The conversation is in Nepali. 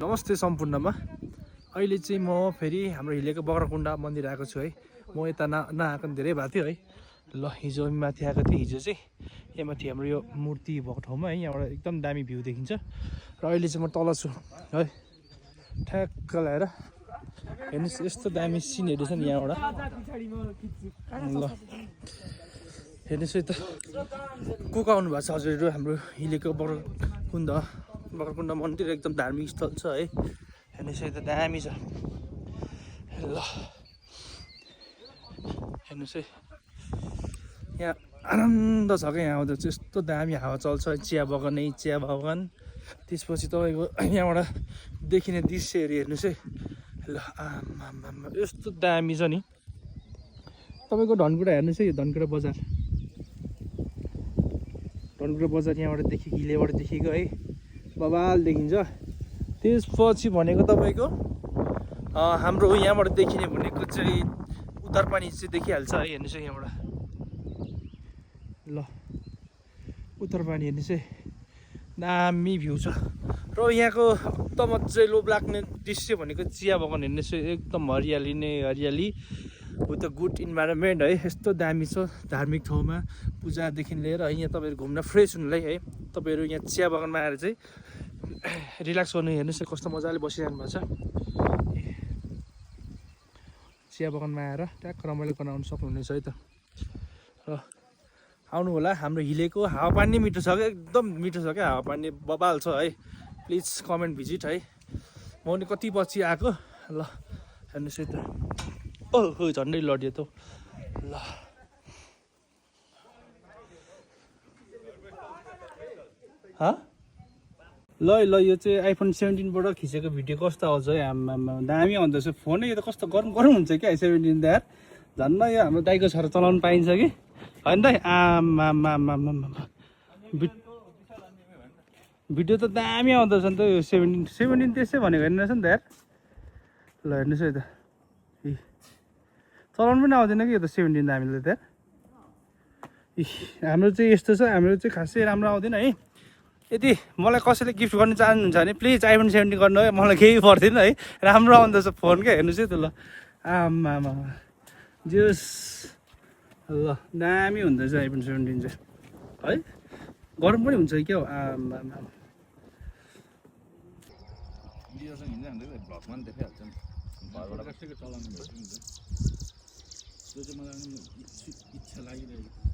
नमस्ते सम्पूर्णमा अहिले चाहिँ म फेरि हाम्रो हिलेको बगरकुण्डा मन्दिर आएको छु है। म यता नआएको धेरै भएको थियो है। ल हिजो माथि आएको थिएँ। हिजो चाहिँ यहाँ माथि हाम्रो यो मूर्ति भएको ठाउँमा है, यहाँबाट एकदम दामी भ्यू देखिन्छ। र अहिले चाहिँ म तल छु है, ठ्याक्क लगाएर हेर्नुहोस् यस्तो दामी सिनहरू छ नि यहाँबाट। ल हेर्नुहोस् है त को आउनु भएको छ हजुरहरू। हाम्रो हिलेको बगरकुण्डा मन्दिर एकदम धार्मिक स्थल छ है। हेर्नुहोस् है त दामी छ। ल हेर्नुहोस् है यहाँ आनन्द छ क्या। यहाँ आउँदा चाहिँ यस्तो दामी हावा चल्छ। चिया बगान त्यसपछि तपाईँको यहाँबाट देखिने दृश्यहरू हेर्नुहोस् है। ल आमामा यस्तो दामी छ नि। तपाईँको धनकुटा हेर्नुहोस् है, यो धनकुटा बजार यहाँबाट देखिएको हिलेबाट देखिएको है, बबाल देखिन्छ। त्यसपछि भनेको तपाईँको हाम्रो यहाँबाट देखिने भनेको चाहिँ उत्तरपानी चाहिँ देखिहाल्छ है। हेर्नुहोस् है यहाँबाट ल उत्तरपानी हेर्नुहोस् है, दामी भ्यू छ। र यहाँको एकदम अझै लोभ लाग्ने दृश्य भनेको चिया बगान हेर्नुहोस् है, एकदम हरियाली नै हरियाली विथ अ गुड इन्भाइरोमेन्ट है। यस्तो दामी छ धार्मिक ठाउँमा पूजादेखि लिएर यहाँ तपाईँहरू घुम्न फ्रेस हुनुलाई है। तपाईँहरू यहाँ चिया बगानमा आएर चाहिँ रिल्याक्स गर्नु। हेर्नुहोस् कस्तो मजाले बसिरहनु भएको छ। चिया बगानमा आएर ट्याक्क रमाइलो बनाउनु सक्नुहुनेछ है त। र आउनु होला। हाम्रो हिलेको हावापानी मिठो छ क्या, एकदम मिठो छ क्या हावापानी, बबाल छ है। प्लिज कमेन्ट भिजिट है। म नि कति पछि आएको। ल हेर्नुहोस् है त, ओहो झन्डै लड्यो त। ल ल यो चाहिँ आइफोन 17बाट खिचेको भिडियो कस्तो आउँछ है। आम्मामा दामी आउँदैछ। फोनै यो त कस्तो गरम हुन्छ क्या 17 यार। झन् यो हाम्रो दाइको छोरा चलाउनु पाइन्छ कि होइन दाइ। आम्मामा भिडियो त दामी आउँदैछ नि त यो 17 त्यसै भनेको हेर्नु रहेछ नि त यार। ल हेर्नुहोस् है त, चलाउनु पनि आउँदैन कि यो त 17 दामीले त यार। हाम्रो चाहिँ यस्तो छ, हाम्रो चाहिँ खासै राम्रो आउँदैन है। यदि मलाई कसैले गिफ्ट गर्न चाहनुहुन्छ भने प्लिज आइफोन 17 गर्नु है, मलाई केही पर्दैन है। राम्रो आउँदैछ फोन क्या, हेर्नुहोस् है त। ल आम्मामा जस ल दामी हुँदैछ आइफोन 17 चाहिँ है। गरम पनि हुन्छ क्या हौ आम्मामा। इच्छा लागिरहेको